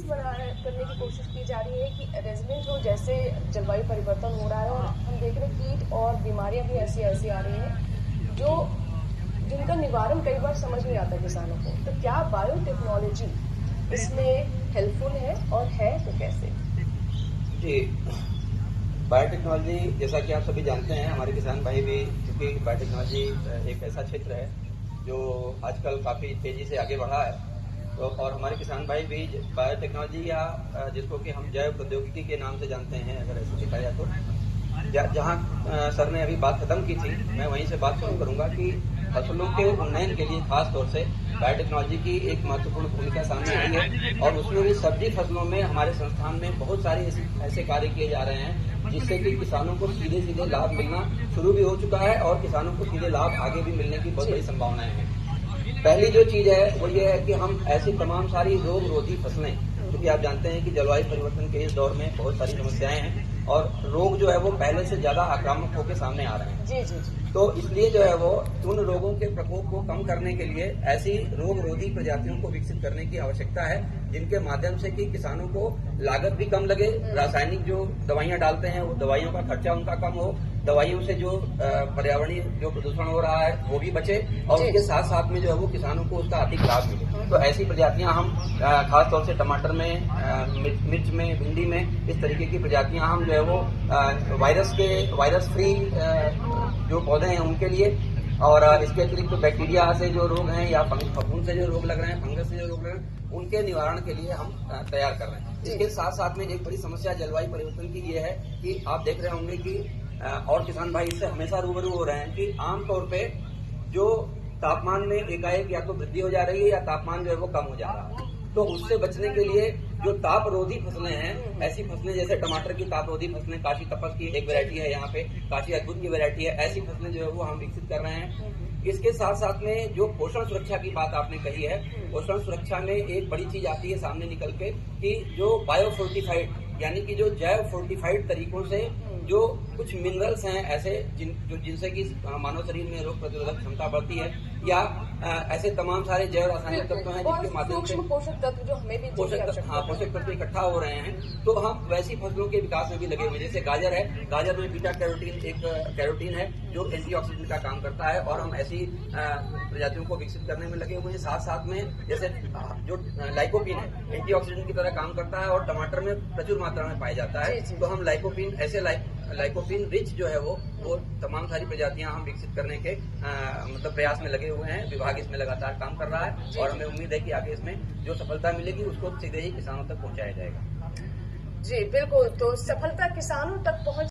करने की कोशिश की जा रही है कि रेजिडेंट हो, जैसे जलवायु परिवर्तन हो रहा है और हम देख रहे हैं कीट और बीमारियां भी ऐसी ऐसी आ रही हैं जो जिनका निवारण कई बार समझ नहीं आता किसानों को। तो क्या बायोटेक्नोलॉजी इसमें हेल्पफुल है और है तो कैसे? जी, बायोटेक्नोलॉजी जैसा कि आप सभी जानते हैं, हमारे किसान भाई भी, क्योंकि बायोटेक्नोलॉजी एक ऐसा क्षेत्र है जो आजकल काफ़ी तेज़ी से आगे बढ़ा है। तो और हमारे किसान भाई भी बायोटेक्नोलॉजी या जिसको कि हम जैव प्रौद्योगिकी के नाम से जानते हैं, अगर ऐसे दिखाया जाए तो जहाँ सर ने अभी बात खत्म की थी, मैं वहीं से बात शुरू करूंगा कि फसलों के उन्नयन के लिए खास तौर से बायोटेक्नोलॉजी की एक महत्वपूर्ण भूमिका सामने आई है। और उसमें भी सब्जी फसलों में हमारे संस्थान में बहुत सारे ऐसे कार्य किए जा रहे हैं जिससे कि किसानों को सीधे सीधे लाभ मिलना शुरू भी हो चुका है और किसानों को सीधे लाभ आगे भी मिलने की बहुत बड़ी संभावनाएं हैं। पहली जो चीज है वो ये है कि हम ऐसी तमाम सारी रोग रोधी फसलें, क्योंकि आप जानते हैं कि जलवायु परिवर्तन के इस दौर में बहुत सारी समस्याएं हैं और रोग जो है वो पहले से ज्यादा आक्रामक होकर सामने आ रहे हैं। जी जी जी। तो इसलिए जो है वो उन रोगों के प्रकोप को कम करने के लिए ऐसी रोग रोधी प्रजातियों को विकसित करने की आवश्यकता है जिनके माध्यम से कि किसानों को लागत भी कम लगे, रासायनिक जो दवाइयां डालते हैं वो दवाइयों का खर्चा उनका कम हो, दवाइयों से जो पर्यावरणीय जो प्रदूषण हो रहा है वो भी बचे और उसके साथ साथ में जो है वो किसानों को उसका अधिक लाभ मिले। तो ऐसी प्रजातियां हम खास तौर से टमाटर में, मिर्च में, भिंडी में, इस तरीके की प्रजातियां हम जो है वो वायरस फ्री जो पौधे हैं उनके लिए, और इसके अतिरिक्त तो बैक्टीरिया से जो रोग हैं या फफूंद से जो रोग लग रहे हैं, फंगस से जो रोग लग रहे हैं, उनके निवारण के लिए हम तैयार कर रहे हैं। इसके साथ साथ में एक बड़ी समस्या जलवायु परिवर्तन की ये है कि आप देख रहे होंगे कि और किसान भाई इससे हमेशा रूबरू हो रहे हैं कि आमतौर पे जो तापमान में एकाएक या तो वृद्धि हो जा रही है या तापमान जो है वो कम हो जा रहा है। तो उससे बचने के लिए जो ताप रोधी फसलें हैं, ऐसी फसलें जैसे टमाटर की ताप रोधी फसलें, काशी तपस की एक वैरायटी है यहाँ पे, काशी अद्भुत की वैरायटी है, ऐसी फसलें जो है वो हम विकसित कर रहे हैं। इसके साथ साथ में जो पोषण सुरक्षा की बात आपने कही है, पोषण सुरक्षा में एक बड़ी चीज आती है सामने निकल के कि जो बायोफोर्टिफाइड यानी कि जो जैव फोर्टिफाइड तरीकों से जो कुछ मिनरल्स हैं ऐसे जिनसे कि मानव शरीर में रोग प्रतिरोधक क्षमता बढ़ती है, या ऐसे तमाम सारे जैव रासायनिक तत्व हैं जिनके माध्यम से पोषक तत्व जो हमें भी पोषक तत्व इकट्ठा हो रहे हैं। तो हम वैसी फसलों के विकास में भी लगे हुए, जैसे गाजर है, गाजर में बीटा कैरोटीन एक कैरोटीन है जो एंटीऑक्सीडेंट का काम करता है और हम ऐसी प्रजातियों को विकसित करने में लगे हुए हैं। साथ साथ में जैसे जो लाइकोपीन है एंटीऑक्सीडेंट की तरह काम करता है और टमाटर में प्रचुर मात्रा में पाया जाता है। तो हम लाइकोपीन ऐसे लाइकोपीन रिच जो है वो तमाम सारी प्रजातियां हम विकसित करने के मतलब प्रयास में लगे हुए हैं। विभाग इसमें लगातार काम कर रहा है और हमें उम्मीद है कि आगे इसमें जो सफलता मिलेगी उसको सीधे ही किसानों तक पहुंचाया जाएगा। जी बिल्कुल, तो सफलता किसानों तक पहुंच